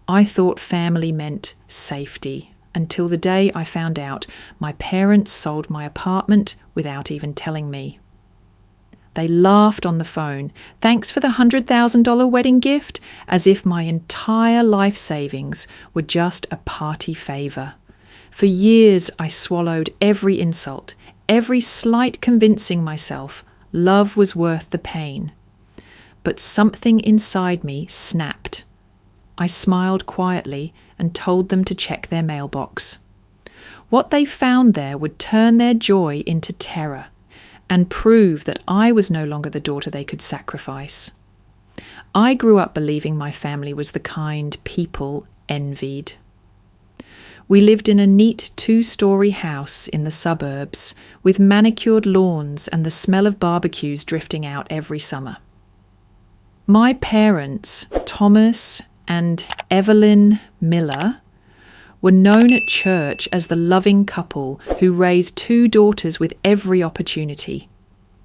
I thought family meant safety, until the day I found out my parents sold my apartment without even telling me. They laughed on the phone, "Thanks for the $100,000 wedding gift," as if my entire life savings were just a party favour. For years I swallowed every insult, every slight convincing myself love was worth the pain. But something inside me snapped. I smiled quietly and told them to check their mailbox. What they found there would turn their joy into terror and prove that I was no longer the daughter they could sacrifice. I grew up believing my family was the kind people envied. We lived in a neat 2-story house in the suburbs with manicured lawns and the smell of barbecues drifting out every summer. My parents, Thomas and Evelyn Miller, were known at church as the loving couple who raised 2 daughters with every opportunity.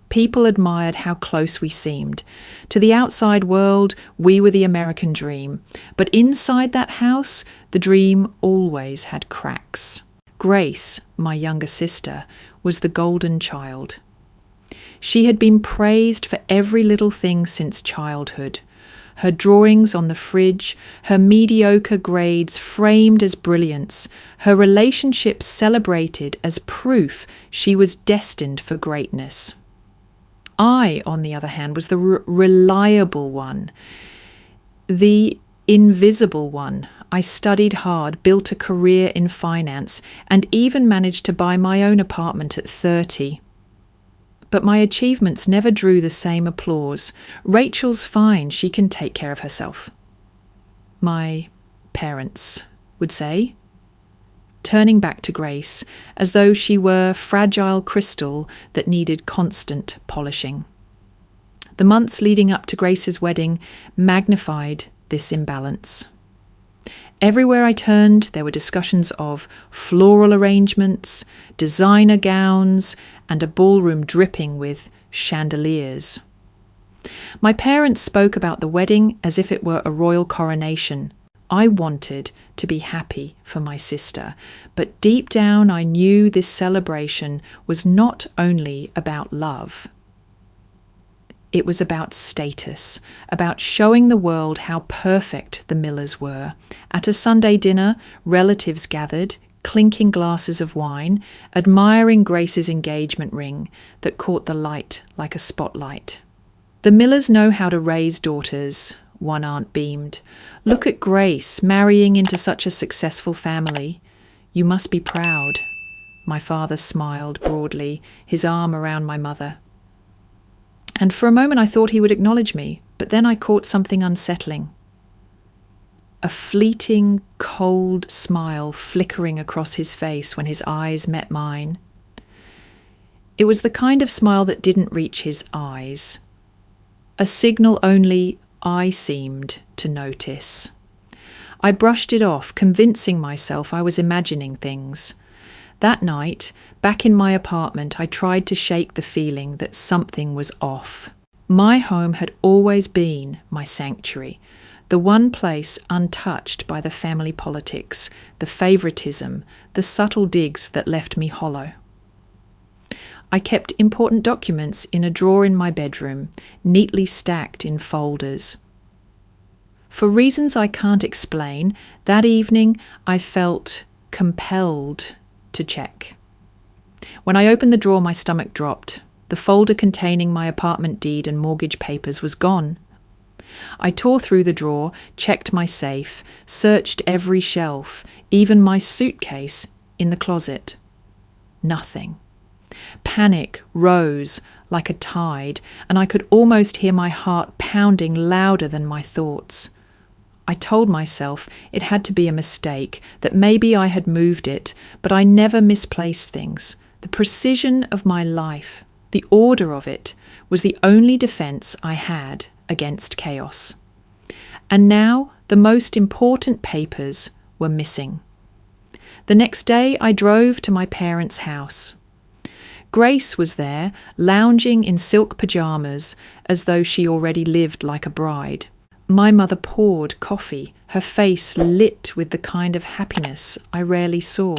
People admired how close we seemed. To the outside world, we were the American dream. But inside that house, the dream always had cracks. Grace, my younger sister, was the golden child. She had been praised for every little thing since childhood. Her drawings on the fridge, her mediocre grades framed as brilliance, her relationships celebrated as proof she was destined for greatness. I, on the other hand, was the reliable one, the invisible one. I studied hard, built a career in finance, and even managed to buy my own apartment at 30. But my achievements never drew the same applause. "Rachel's fine, she can take care of herself," my parents would say, turning back to Grace as though she were fragile crystal that needed constant polishing. The months leading up to Grace's wedding magnified this imbalance. Everywhere I turned, there were discussions of floral arrangements, designer gowns, and a ballroom dripping with chandeliers. My parents spoke about the wedding as if it were a royal coronation. I wanted to be happy for my sister, but deep down I knew this celebration was not only about love. It was about status, about showing the world how perfect the Millers were. At a Sunday dinner, relatives gathered, clinking glasses of wine, admiring Grace's engagement ring that caught the light like a spotlight. "The Millers know how to raise daughters," one aunt beamed. "Look at Grace marrying into such a successful family. You must be proud." My father smiled broadly, his arm around my mother. And for a moment I thought he would acknowledge me, but then I caught something unsettling. A fleeting, cold smile flickering across his face when his eyes met mine. It was the kind of smile that didn't reach his eyes, a signal only I seemed to notice. I brushed it off, convincing myself I was imagining things. That night, back in my apartment, I tried to shake the feeling that something was off. My home had always been my sanctuary, the one place untouched by the family politics, the favoritism, the subtle digs that left me hollow. I kept important documents in a drawer in my bedroom, neatly stacked in folders. For reasons I can't explain, that evening I felt compelled to check. When I opened the drawer, my stomach dropped. The folder containing my apartment deed and mortgage papers was gone. I tore through the drawer, checked my safe, searched every shelf, even my suitcase in the closet. Nothing. Panic rose like a tide, and I could almost hear my heart pounding louder than my thoughts. I told myself it had to be a mistake, that maybe I had moved it, but I never misplaced things. The precision of my life, the order of it, was the only defense I had against chaos. And now the most important papers were missing. The next day I drove to my parents' house. Grace was there, lounging in silk pyjamas as though she already lived like a bride. My mother poured coffee, her face lit with the kind of happiness I rarely saw.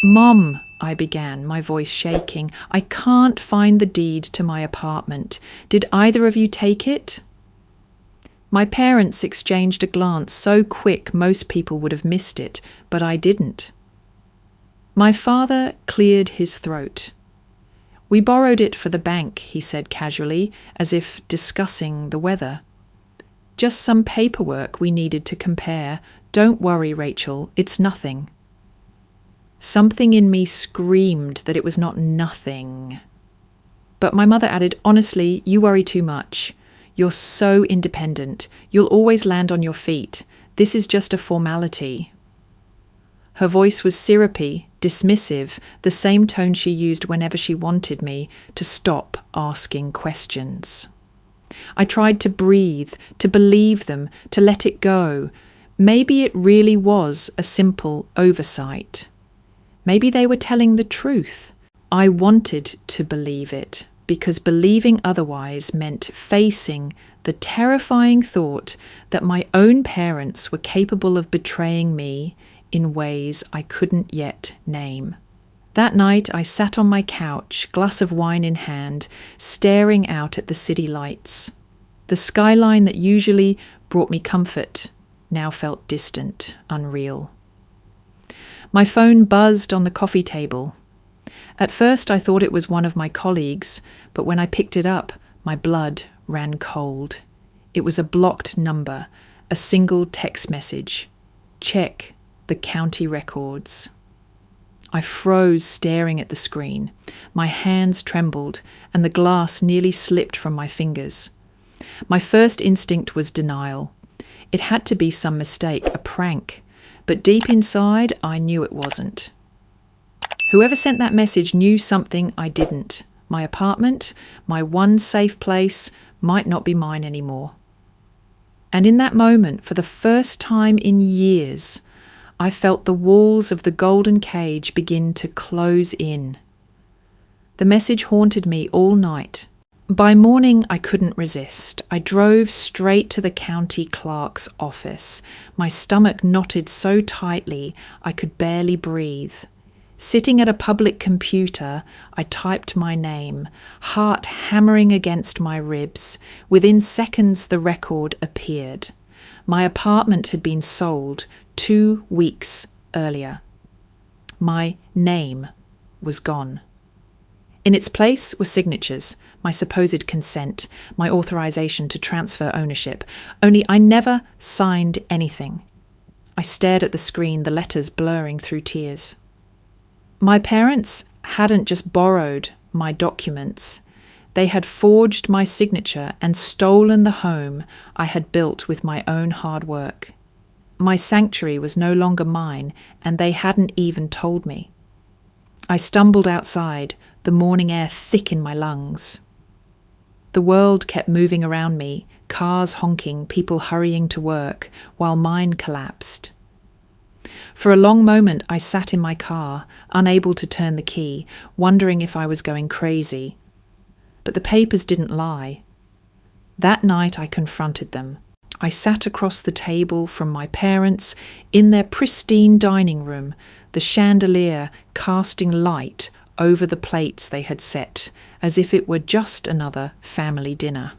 "Mom," I began, my voice shaking, "I can't find the deed to my apartment. Did either of you take it?" My parents exchanged a glance so quick most people would have missed it, but I didn't. My father cleared his throat. "We borrowed it for the bank," he said casually, as if discussing the weather. "Just some paperwork we needed to compare. Don't worry, Rachel, it's nothing." Something in me screamed that it was not nothing. But my mother added, "Honestly, you worry too much. You're so independent. You'll always land on your feet. This is just a formality." Her voice was syrupy, dismissive, the same tone she used whenever she wanted me to stop asking questions. I tried to breathe, to believe them, to let it go. Maybe it really was a simple oversight. Maybe they were telling the truth. I wanted to believe it, because believing otherwise meant facing the terrifying thought that my own parents were capable of betraying me in ways I couldn't yet name. That night I sat on my couch, glass of wine in hand, staring out at the city lights. The skyline that usually brought me comfort now felt distant, unreal. My phone buzzed on the coffee table. At first I thought it was one of my colleagues, but when I picked it up, my blood ran cold. It was a blocked number, a single text message. "Check the county records." I froze staring at the screen. My hands trembled, and the glass nearly slipped from my fingers. My first instinct was denial. It had to be some mistake, a prank. But deep inside, I knew it wasn't. Whoever sent that message knew something I didn't. My apartment, my one safe place, might not be mine anymore. And in that moment, for the first time in years, I felt the walls of the golden cage begin to close in. The message haunted me all night. By morning, I couldn't resist. I drove straight to the county clerk's office. My stomach knotted so tightly I could barely breathe. Sitting at a public computer, I typed my name, heart hammering against my ribs. Within seconds, the record appeared. My apartment had been sold 2 weeks earlier. My name was gone. In its place were signatures, my supposed consent, my authorization to transfer ownership. Only I never signed anything. I stared at the screen, the letters blurring through tears. My parents hadn't just borrowed my documents. They had forged my signature and stolen the home I had built with my own hard work. My sanctuary was no longer mine, and they hadn't even told me. I stumbled outside, the morning air thick in my lungs. The world kept moving around me, cars honking, people hurrying to work, while mine collapsed. For a long moment I sat in my car, unable to turn the key, wondering if I was going crazy. But the papers didn't lie. That night I confronted them. I sat across the table from my parents in their pristine dining room, the chandelier casting light over the plates they had set, as if it were just another family dinner.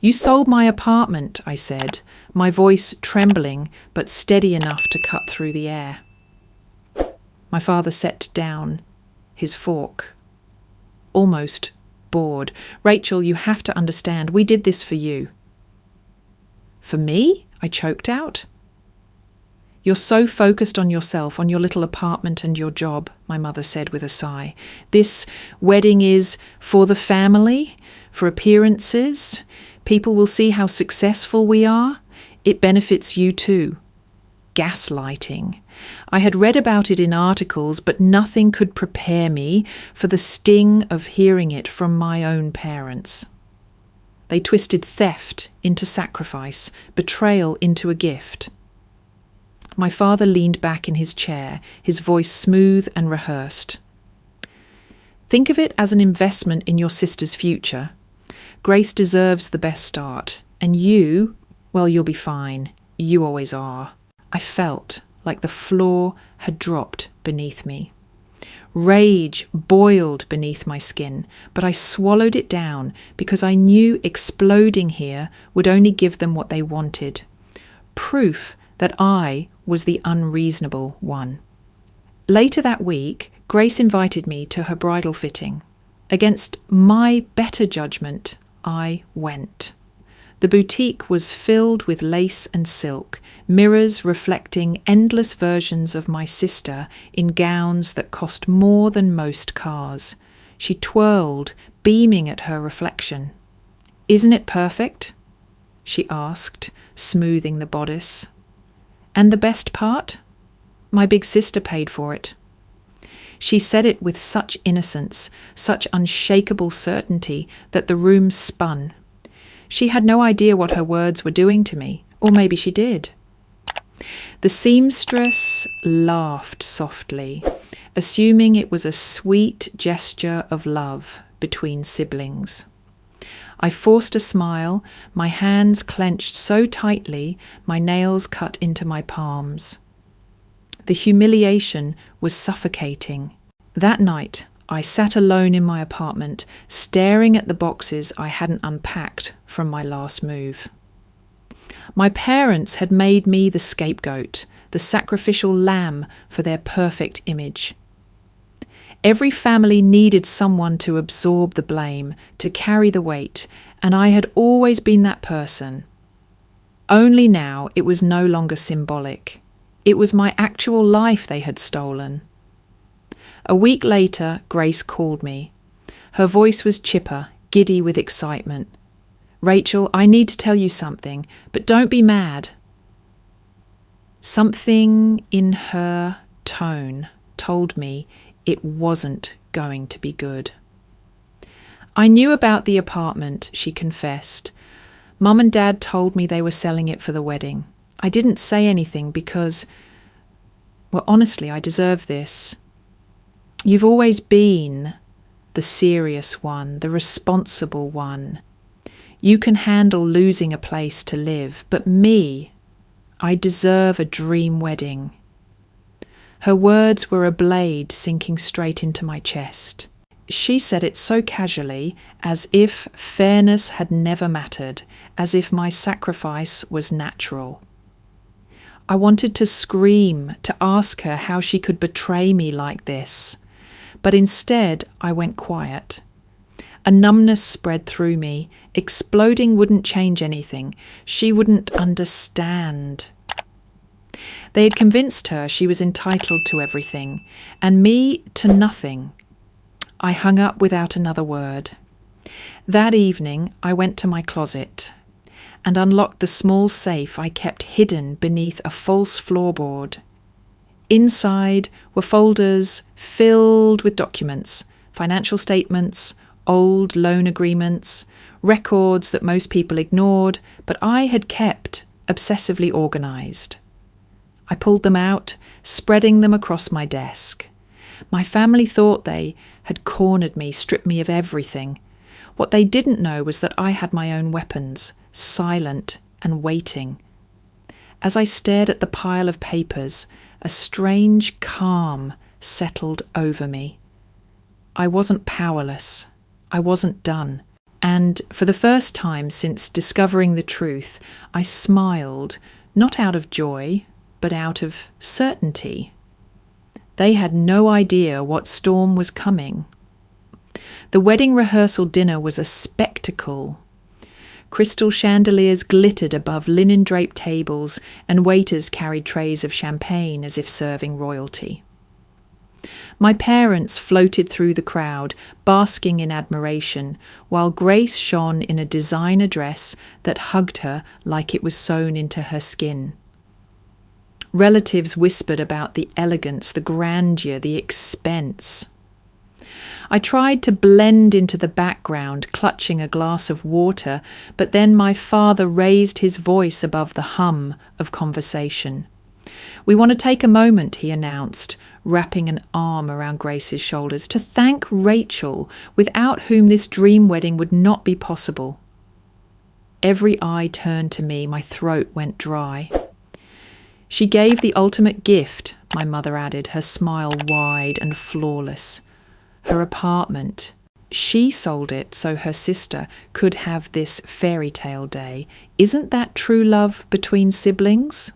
"You sold my apartment," I said, my voice trembling but steady enough to cut through the air. My father set down his fork, almost bored. "Rachel, you have to understand, we did this for you." "For me?" I choked out. "You're so focused on yourself, on your little apartment and your job," my mother said with a sigh. "This wedding is for the family, for appearances. People will see how successful we are. It benefits you too." Gaslighting. I had read about it in articles, but nothing could prepare me for the sting of hearing it from my own parents. They twisted theft into sacrifice, betrayal into a gift. My father leaned back in his chair, his voice smooth and rehearsed. "Think of it as an investment in your sister's future. Grace deserves the best start. And you, well, you'll be fine. You always are. I felt like the floor had dropped beneath me. Rage boiled beneath my skin, but I swallowed it down because I knew exploding here would only give them what they wanted. Proof that I was the unreasonable one. Later that week, Grace invited me to her bridal fitting. Against my better judgment, I went. The boutique was filled with lace and silk, mirrors reflecting endless versions of my sister in gowns that cost more than most cars. She twirled, beaming at her reflection. "Isn't it perfect?" she asked, smoothing the bodice. "And the best part? My big sister paid for it." She said it with such innocence, such unshakable certainty that the room spun. She had no idea what her words were doing to me, or maybe she did. The seamstress laughed softly, assuming it was a sweet gesture of love between siblings. I forced a smile, my hands clenched so tightly, my nails cut into my palms. The humiliation was suffocating. That night, I sat alone in my apartment, staring at the boxes I hadn't unpacked from my last move. My parents had made me the scapegoat, the sacrificial lamb for their perfect image. Every family needed someone to absorb the blame, to carry the weight, and I had always been that person. Only now it was no longer symbolic. It was my actual life they had stolen. A week later, Grace called me. Her voice was chipper, giddy with excitement. "Rachel, I need to tell you something, but don't be mad." Something in her tone told me it wasn't going to be good. "I knew about the apartment," she confessed. "Mum and Dad told me they were selling it for the wedding. I didn't say anything because, well, honestly, I deserve this. You've always been the serious one, the responsible one. You can handle losing a place to live, but me, I deserve a dream wedding." Her words were a blade sinking straight into my chest. She said it so casually, as if fairness had never mattered, as if my sacrifice was natural. I wanted to scream, to ask her how she could betray me like this. But instead, I went quiet. A numbness spread through me. Exploding wouldn't change anything. She wouldn't understand. They had convinced her she was entitled to everything, and me to nothing. I hung up without another word. That evening, I went to my closet and unlocked the small safe I kept hidden beneath a false floorboard. Inside were folders filled with documents, financial statements, old loan agreements, records that most people ignored, but I had kept obsessively organised. I pulled them out, spreading them across my desk. My family thought they had cornered me, stripped me of everything. What they didn't know was that I had my own weapons, silent and waiting. As I stared at the pile of papers, a strange calm settled over me. I wasn't powerless. I wasn't done. And for the first time since discovering the truth, I smiled, not out of joy, but out of certainty. They had no idea what storm was coming. The wedding rehearsal dinner was a spectacle. Crystal chandeliers glittered above linen-draped tables, and waiters carried trays of champagne as if serving royalty. My parents floated through the crowd, basking in admiration, while Grace shone in a designer dress that hugged her like it was sewn into her skin. Relatives whispered about the elegance, the grandeur, the expense. I tried to blend into the background, clutching a glass of water, but then my father raised his voice above the hum of conversation. "We want to take a moment," he announced, wrapping an arm around Grace's shoulders, to thank Rachel, without whom this dream wedding would not be possible. Every eye turned to me, my throat went dry. She gave the ultimate gift, my mother added, her smile wide and flawless. Her apartment. She sold it so her sister could have this fairy tale day. Isn't that true love between siblings?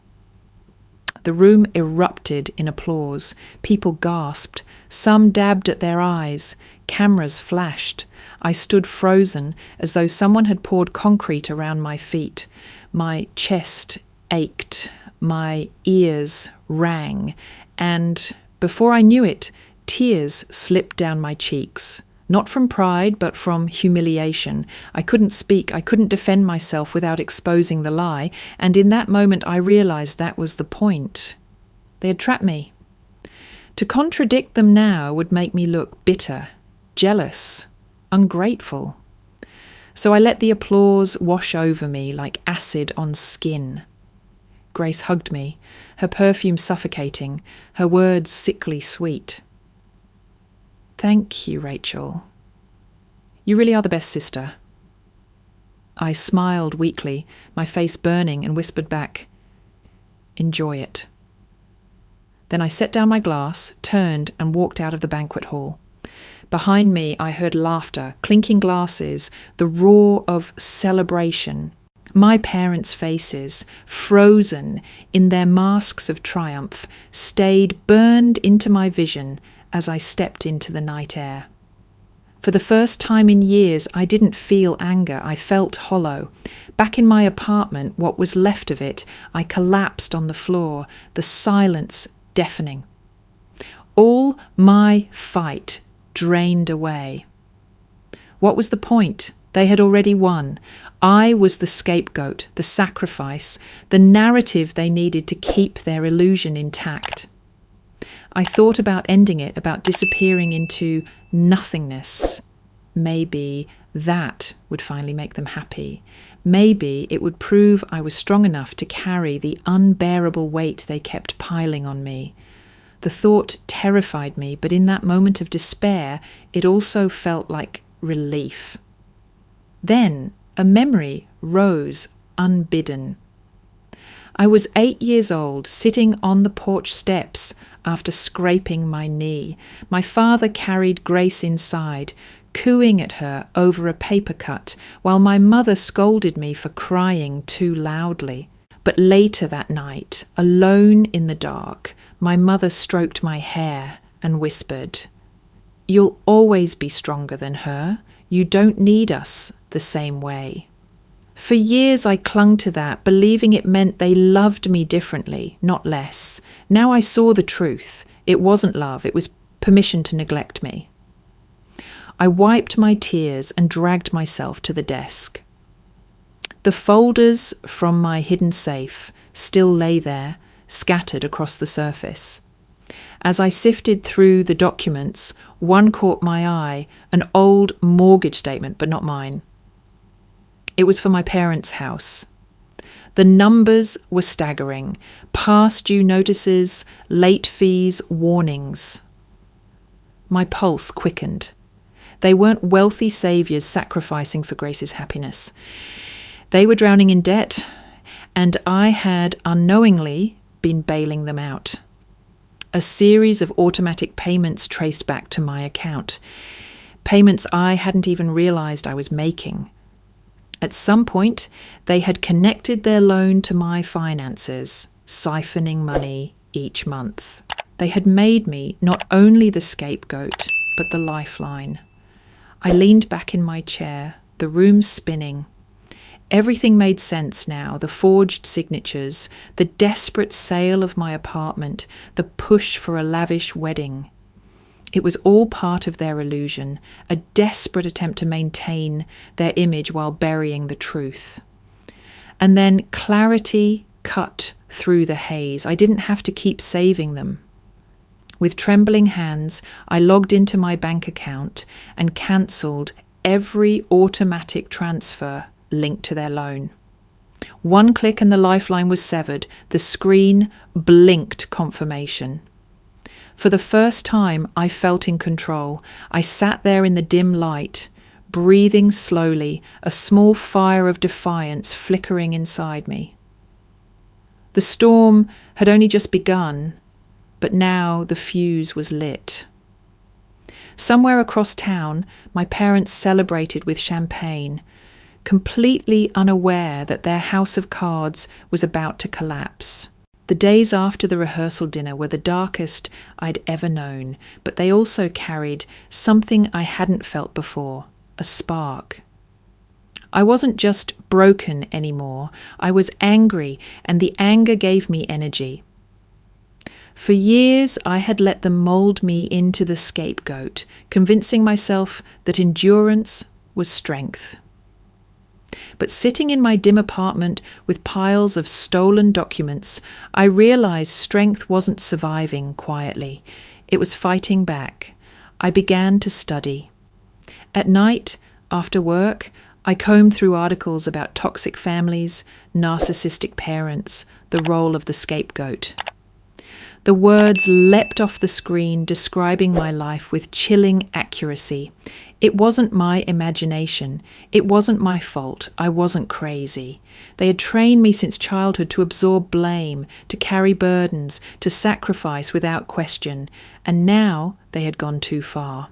The room erupted in applause. People gasped. Some dabbed at their eyes. Cameras flashed. I stood frozen, as though someone had poured concrete around my feet. My chest ached. My ears rang. And before I knew it, tears slipped down my cheeks. Not from pride, but from humiliation. I couldn't speak. I couldn't defend myself without exposing the lie. And in that moment, I realized that was the point. They had trapped me. To contradict them now would make me look bitter, jealous, ungrateful. So I let the applause wash over me like acid on skin. Grace hugged me, her perfume suffocating, her words sickly sweet. Thank you, Rachel. You really are the best sister. I smiled weakly, my face burning, and whispered back, Enjoy it. Then I set down my glass, turned, and walked out of the banquet hall. Behind me, I heard laughter, clinking glasses, the roar of celebration. My parents' faces, frozen in their masks of triumph, stayed burned into my vision as I stepped into the night air. For the first time in years, I didn't feel anger. I felt hollow. Back in my apartment, what was left of it, I collapsed on the floor, the silence deafening. All my fight drained away. What was the point? They had already won. I was the scapegoat, the sacrifice, the narrative they needed to keep their illusion intact. I thought about ending it, about disappearing into nothingness. Maybe that would finally make them happy. Maybe it would prove I was strong enough to carry the unbearable weight they kept piling on me. The thought terrified me, but in that moment of despair, it also felt like relief. Then a memory rose unbidden. I was 8 years old, sitting on the porch steps after scraping my knee. My father carried Grace inside, cooing at her over a paper cut, while my mother scolded me for crying too loudly. But later that night, alone in the dark, my mother stroked my hair and whispered, "You'll always be stronger than her. You don't need us the same way." For years I clung to that, believing it meant they loved me differently, not less. Now I saw the truth. It wasn't love, it was permission to neglect me. I wiped my tears and dragged myself to the desk. The folders from my hidden safe still lay there, scattered across the surface. As I sifted through the documents, one caught my eye, an old mortgage statement, but not mine. It was for my parents' house. The numbers were staggering. Past due notices, late fees, warnings. My pulse quickened. They weren't wealthy saviours sacrificing for Grace's happiness. They were drowning in debt, and I had unknowingly been bailing them out. A series of automatic payments traced back to my account. Payments I hadn't even realised I was making. At some point, they had connected their loan to my finances, siphoning money each month. They had made me not only the scapegoat, but the lifeline. I leaned back in my chair, the room spinning. Everything made sense now, the forged signatures, the desperate sale of my apartment, the push for a lavish wedding. It was all part of their illusion, a desperate attempt to maintain their image while burying the truth. And then clarity cut through the haze. I didn't have to keep saving them. With trembling hands, I logged into my bank account and cancelled every automatic transfer linked to their loan. One click and the lifeline was severed. The screen blinked confirmation. For the first time, I felt in control. I sat there in the dim light, breathing slowly, a small fire of defiance flickering inside me. The storm had only just begun, but now the fuse was lit. Somewhere across town, my parents celebrated with champagne, completely unaware that their house of cards was about to collapse. The days after the rehearsal dinner were the darkest I'd ever known, but they also carried something I hadn't felt before, a spark. I wasn't just broken anymore. I was angry, and the anger gave me energy. For years, I had let them mold me into the scapegoat, convincing myself that endurance was strength. But sitting in my dim apartment with piles of stolen documents, I realized strength wasn't surviving quietly. It was fighting back. I began to study. At night, after work, I combed through articles about toxic families, narcissistic parents, the role of the scapegoat. The words leapt off the screen, describing my life with chilling accuracy. It wasn't my imagination. It wasn't my fault. I wasn't crazy. They had trained me since childhood to absorb blame, to carry burdens, to sacrifice without question, and now they had gone too far.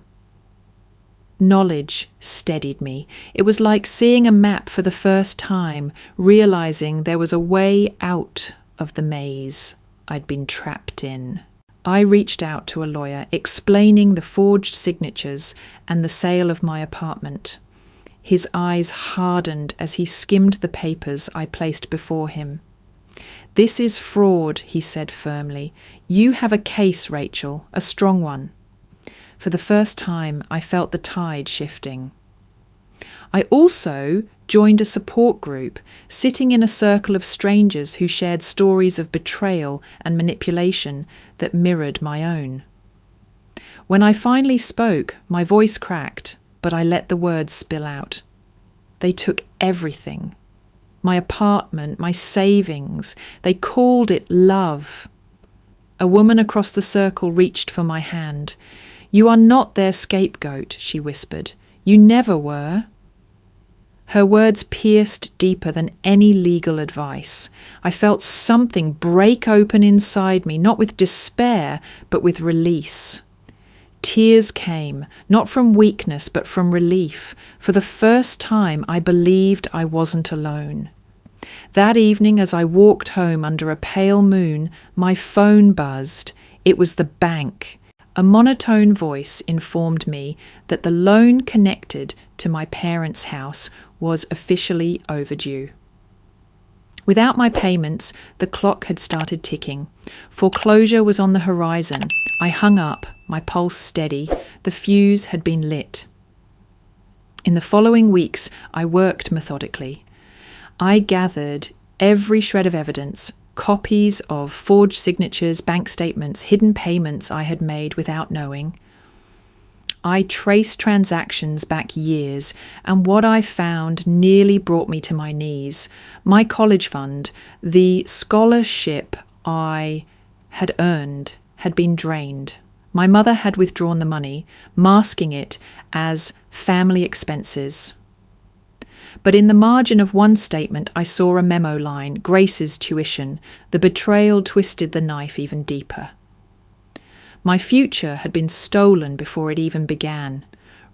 Knowledge steadied me. It was like seeing a map for the first time, realizing there was a way out of the maze I'd been trapped in. I reached out to a lawyer, explaining the forged signatures and the sale of my apartment. His eyes hardened as he skimmed the papers I placed before him. "This is fraud," he said firmly. "You have a case, Rachel, a strong one." For the first time, I felt the tide shifting. I also joined a support group, sitting in a circle of strangers who shared stories of betrayal and manipulation that mirrored my own. When I finally spoke, my voice cracked, but I let the words spill out. They took everything. My apartment, my savings. They called it love. A woman across the circle reached for my hand. "You are not their scapegoat," she whispered. "You never were." Her words pierced deeper than any legal advice. I felt something break open inside me, not with despair, but with release. Tears came, not from weakness, but from relief. For the first time, I believed I wasn't alone. That evening, as I walked home under a pale moon, my phone buzzed. It was the bank. A monotone voice informed me that the loan connected to my parents' house was officially overdue. Without my payments, the clock had started ticking. Foreclosure was on the horizon. I hung up, my pulse steady. The fuse had been lit. In the following weeks, I worked methodically. I gathered every shred of evidence, copies of forged signatures, bank statements, hidden payments I had made without knowing. I traced transactions back years, and what I found nearly brought me to my knees. My college fund, the scholarship I had earned, had been drained. My mother had withdrawn the money, masking it as family expenses. But in the margin of one statement, I saw a memo line, Grace's tuition. The betrayal twisted the knife even deeper. My future had been stolen before it even began,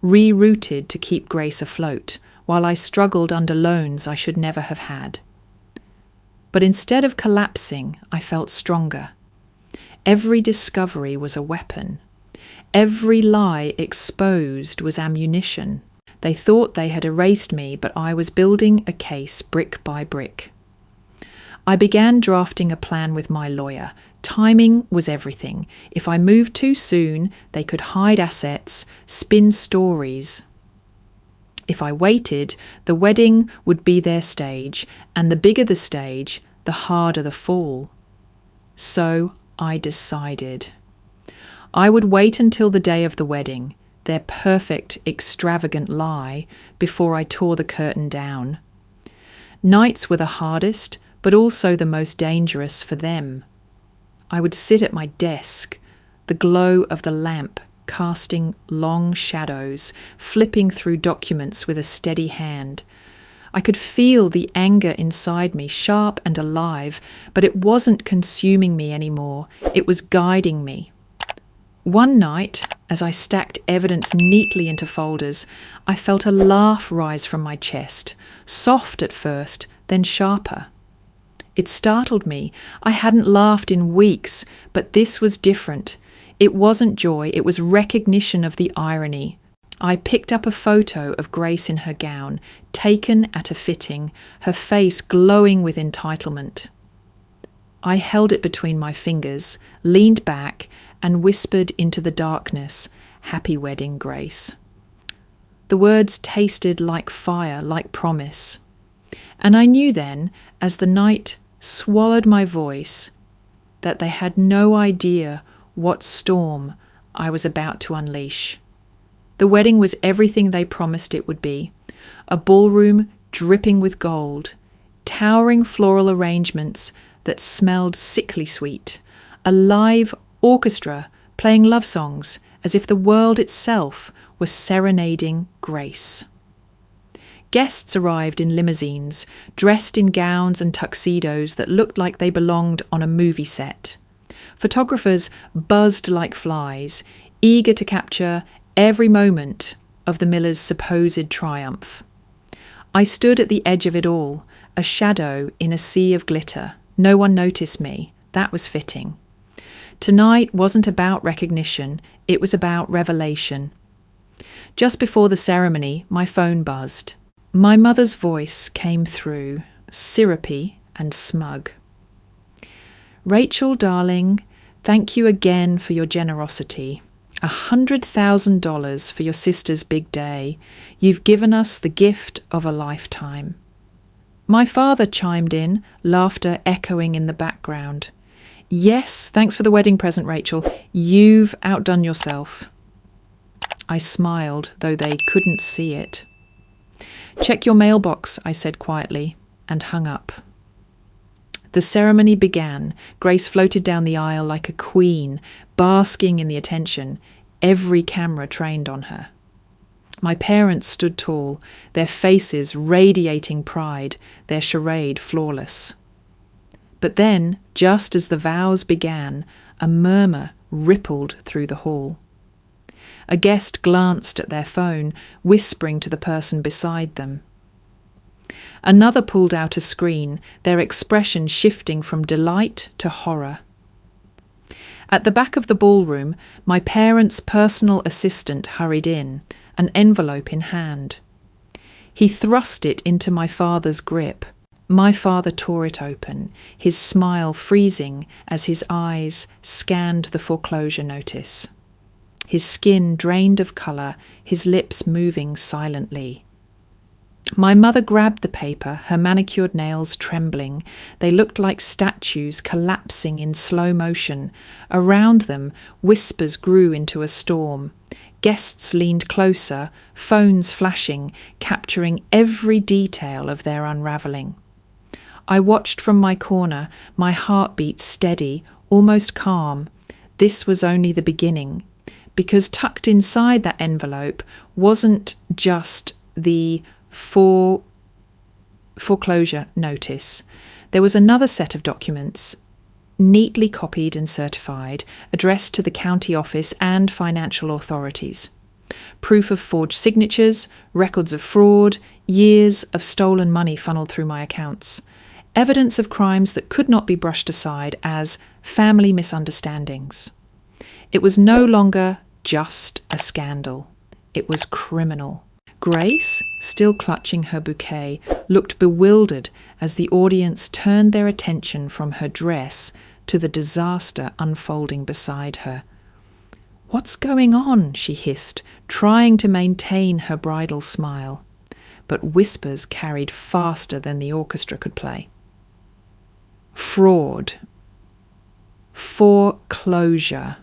rerouted to keep Grace afloat, while I struggled under loans I should never have had. But instead of collapsing, I felt stronger. Every discovery was a weapon. Every lie exposed was ammunition. They thought they had erased me, but I was building a case brick by brick. I began drafting a plan with my lawyer. Timing was everything. If I moved too soon, they could hide assets, spin stories. If I waited, the wedding would be their stage, and the bigger the stage, the harder the fall. So I decided. I would wait until the day of the wedding, their perfect, extravagant lie, before I tore the curtain down. Nights were the hardest, but also the most dangerous for them. I would sit at my desk, the glow of the lamp casting long shadows, flipping through documents with a steady hand. I could feel the anger inside me, sharp and alive, but it wasn't consuming me anymore. It was guiding me. One night, as I stacked evidence neatly into folders, I felt a laugh rise from my chest, soft at first, then sharper. It startled me. I hadn't laughed in weeks, but this was different. It wasn't joy, it was recognition of the irony. I picked up a photo of Grace in her gown, taken at a fitting, her face glowing with entitlement. I held it between my fingers, leaned back, and whispered into the darkness, "Happy wedding, Grace." The words tasted like fire, like promise. And I knew then, as the night swallowed my voice, that they had no idea what storm I was about to unleash. The wedding was everything they promised it would be. A ballroom dripping with gold, towering floral arrangements that smelled sickly sweet, a live orchestra playing love songs as if the world itself was serenading Grace. Guests arrived in limousines, dressed in gowns and tuxedos that looked like they belonged on a movie set. Photographers buzzed like flies, eager to capture every moment of the miller's supposed triumph. I stood at the edge of it all, a shadow in a sea of glitter. No one noticed me. That was fitting. Tonight wasn't about recognition, it was about revelation. Just before the ceremony, my phone buzzed. My mother's voice came through, syrupy and smug. "Rachel, darling, thank you again for your generosity. $100,000 for your sister's big day. You've given us the gift of a lifetime." My father chimed in, laughter echoing in the background. "Yes, thanks for the wedding present, Rachel. You've outdone yourself." I smiled, though they couldn't see it. "Check your mailbox," I said quietly, and hung up. The ceremony began. Grace floated down the aisle like a queen, basking in the attention, every camera trained on her. My parents stood tall, their faces radiating pride, their charade flawless. But then, just as the vows began, a murmur rippled through the hall. A guest glanced at their phone, whispering to the person beside them. Another pulled out a screen, their expression shifting from delight to horror. At the back of the ballroom, my parents' personal assistant hurried in, an envelope in hand. He thrust it into my father's grip. My father tore it open, his smile freezing as his eyes scanned the foreclosure notice. His skin drained of colour, his lips moving silently. My mother grabbed the paper, her manicured nails trembling. They looked like statues collapsing in slow motion. Around them, whispers grew into a storm. Guests leaned closer, phones flashing, capturing every detail of their unravelling. I watched from my corner, my heartbeat steady, almost calm. This was only the beginning, because tucked inside that envelope wasn't just the foreclosure notice. There was another set of documents, neatly copied and certified, addressed to the county office and financial authorities. Proof of forged signatures, records of fraud, years of stolen money funneled through my accounts. Evidence of crimes that could not be brushed aside as family misunderstandings. It was no longer just a scandal. It was criminal. Grace, still clutching her bouquet, looked bewildered as the audience turned their attention from her dress to the disaster unfolding beside her. "What's going on?" she hissed, trying to maintain her bridal smile. But whispers carried faster than the orchestra could play. Fraud. Foreclosure.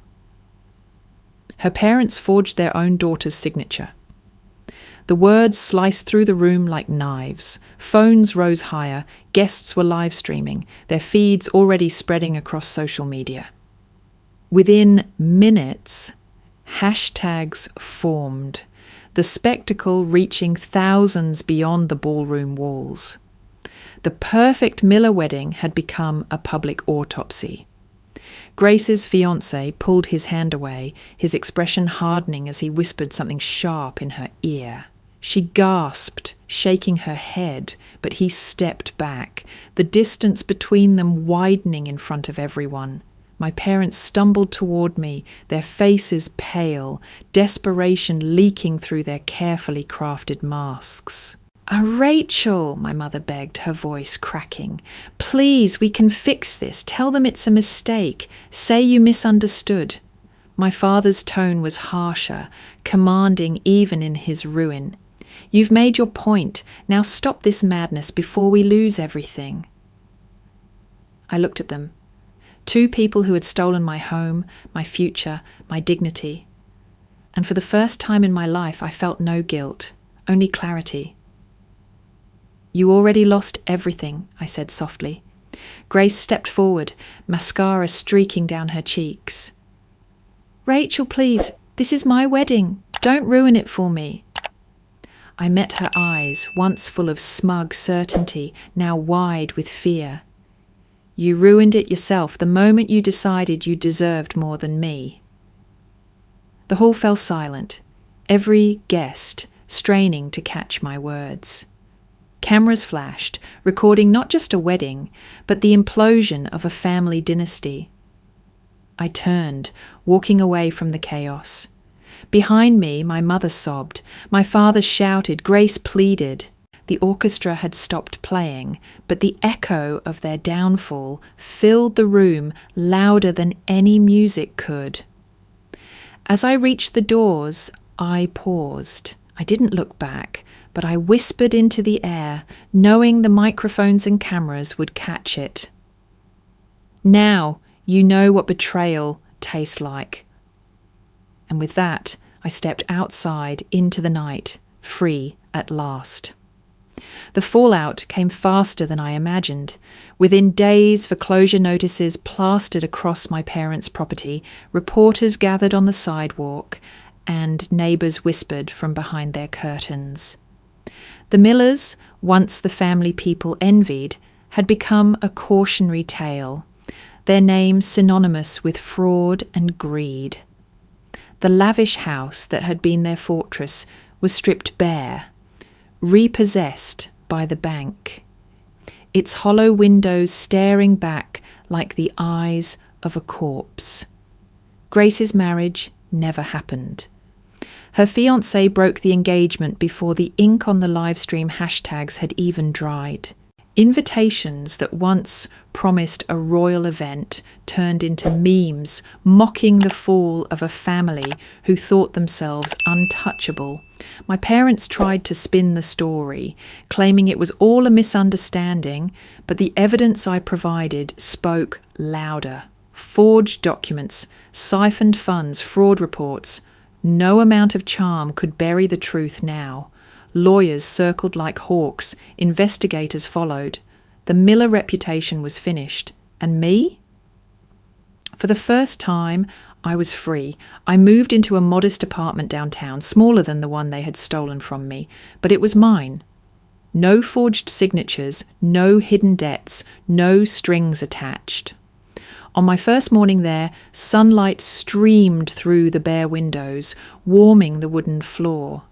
Her parents forged their own daughter's signature. The words sliced through the room like knives. Phones rose higher. Guests were live streaming, their feeds already spreading across social media. Within minutes, hashtags formed, the spectacle reaching thousands beyond the ballroom walls. The perfect Miller wedding had become a public autopsy. Grace's fiancé pulled his hand away, his expression hardening as he whispered something sharp in her ear. She gasped, shaking her head, but he stepped back, the distance between them widening in front of everyone. My parents stumbled toward me, their faces pale, desperation leaking through their carefully crafted masks. Rachel, my mother begged, her voice cracking. Please, we can fix this. Tell them it's a mistake. Say you misunderstood. My father's tone was harsher, commanding even in his ruin. You've made your point. Now stop this madness before we lose everything. I looked at them. Two people who had stolen my home, my future, my dignity. And for the first time in my life, I felt no guilt, only clarity. You already lost everything, I said softly. Grace stepped forward, mascara streaking down her cheeks. Rachel, please, this is my wedding. Don't ruin it for me. I met her eyes, once full of smug certainty, now wide with fear. You ruined it yourself the moment you decided you deserved more than me. The hall fell silent, every guest straining to catch my words. Cameras flashed, recording not just a wedding, but the implosion of a family dynasty. I turned, walking away from the chaos. Behind me, my mother sobbed. My father shouted. Grace pleaded. The orchestra had stopped playing, but the echo of their downfall filled the room louder than any music could. As I reached the doors, I paused. I didn't look back, but I whispered into the air, knowing the microphones and cameras would catch it. Now you know what betrayal tastes like. And with that, I stepped outside into the night, free at last. The fallout came faster than I imagined. Within days, foreclosure notices plastered across my parents' property, reporters gathered on the sidewalk, and neighbours whispered from behind their curtains. The Millers, once the family people envied, had become a cautionary tale, their names synonymous with fraud and greed. The lavish house that had been their fortress was stripped bare, repossessed by the bank, its hollow windows staring back like the eyes of a corpse. Grace's marriage never happened. Her fiancé broke the engagement before the ink on the livestream hashtags had even dried. Invitations that once promised a royal event turned into memes mocking the fall of a family who thought themselves untouchable. My parents tried to spin the story, claiming it was all a misunderstanding, but the evidence I provided spoke louder. Forged documents, siphoned funds, fraud reports. No amount of charm could bury the truth now. Lawyers circled like hawks, investigators followed. The Miller reputation was finished. And me? For the first time, I was free. I moved into a modest apartment downtown, smaller than the one they had stolen from me, but it was mine. No forged signatures, no hidden debts, no strings attached. On my first morning there, sunlight streamed through the bare windows, warming the wooden floor.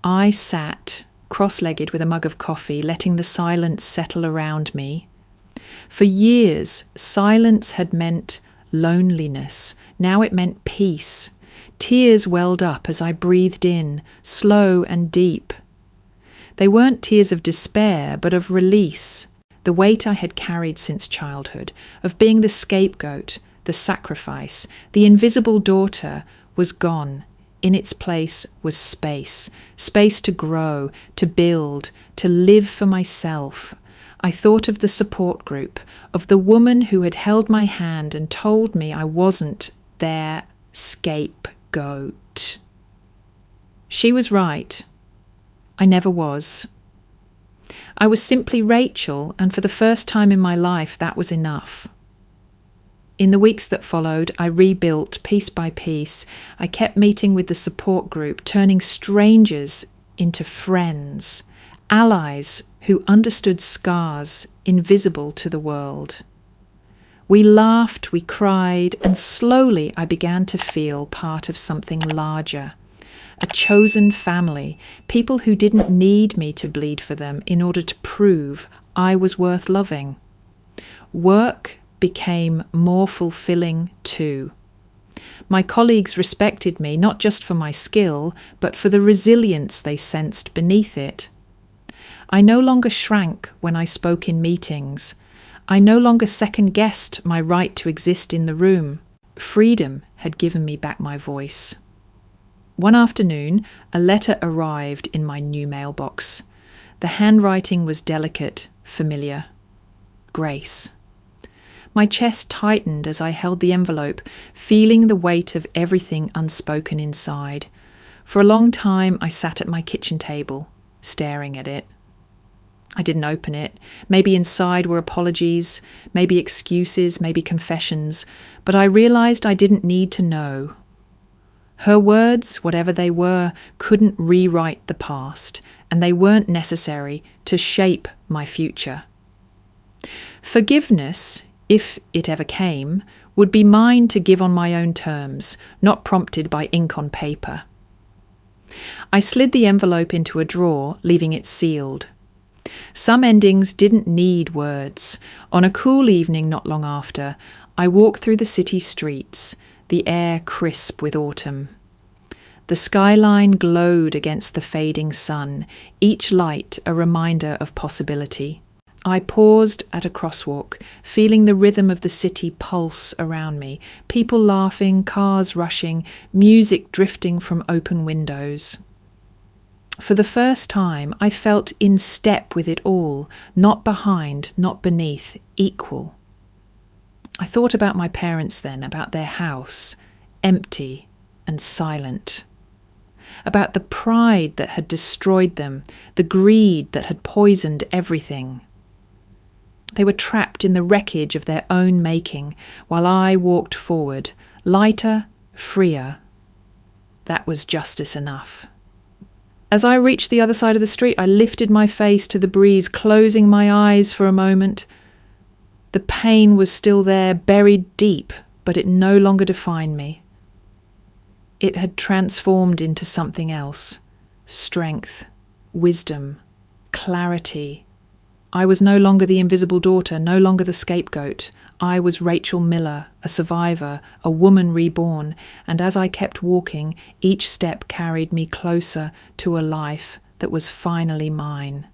I sat, cross-legged with a mug of coffee, letting the silence settle around me. For years, silence had meant loneliness. Now it meant peace. Tears welled up as I breathed in, slow and deep. They weren't tears of despair, but of release. The weight I had carried since childhood, of being the scapegoat, the sacrifice, the invisible daughter, was gone. In its place was space to grow, to build, to live for myself. I thought of the support group, of the woman who had held my hand and told me I wasn't their scapegoat. She was right. I never was. I was simply Rachel, and for the first time in my life, that was enough. In the weeks that followed, I rebuilt piece by piece. I kept meeting with the support group, turning strangers into friends, allies who understood scars invisible to the world. We laughed, we cried, and slowly I began to feel part of something larger. A chosen family, people who didn't need me to bleed for them in order to prove I was worth loving. Work became more fulfilling too. My colleagues respected me not just for my skill, but for the resilience they sensed beneath it. I no longer shrank when I spoke in meetings. I no longer second-guessed my right to exist in the room. Freedom had given me back my voice. One afternoon, a letter arrived in my new mailbox. The handwriting was delicate, familiar. Grace. My chest tightened as I held the envelope, feeling the weight of everything unspoken inside. For a long time, I sat at my kitchen table, staring at it. I didn't open it. Maybe inside were apologies, maybe excuses, maybe confessions, but I realized I didn't need to know. Her words, whatever they were, couldn't rewrite the past, and they weren't necessary to shape my future. Forgiveness, if it ever came, would be mine to give on my own terms, not prompted by ink on paper. I slid the envelope into a drawer, leaving it sealed. Some endings didn't need words. On a cool evening not long after, I walked through the city streets, the air crisp with autumn. The skyline glowed against the fading sun, each light a reminder of possibility. I paused at a crosswalk, feeling the rhythm of the city pulse around me, people laughing, cars rushing, music drifting from open windows. For the first time, I felt in step with it all, not behind, not beneath, equal. I thought about my parents then, about their house, empty and silent. About the pride that had destroyed them, the greed that had poisoned everything. They were trapped in the wreckage of their own making, while I walked forward, lighter, freer. That was justice enough. As I reached the other side of the street, I lifted my face to the breeze, closing my eyes for a moment. The pain was still there, buried deep, but it no longer defined me. It had transformed into something else. Strength, wisdom, clarity. I was no longer the invisible daughter, no longer the scapegoat. I was Rachel Miller, a survivor, a woman reborn, and as I kept walking, each step carried me closer to a life that was finally mine.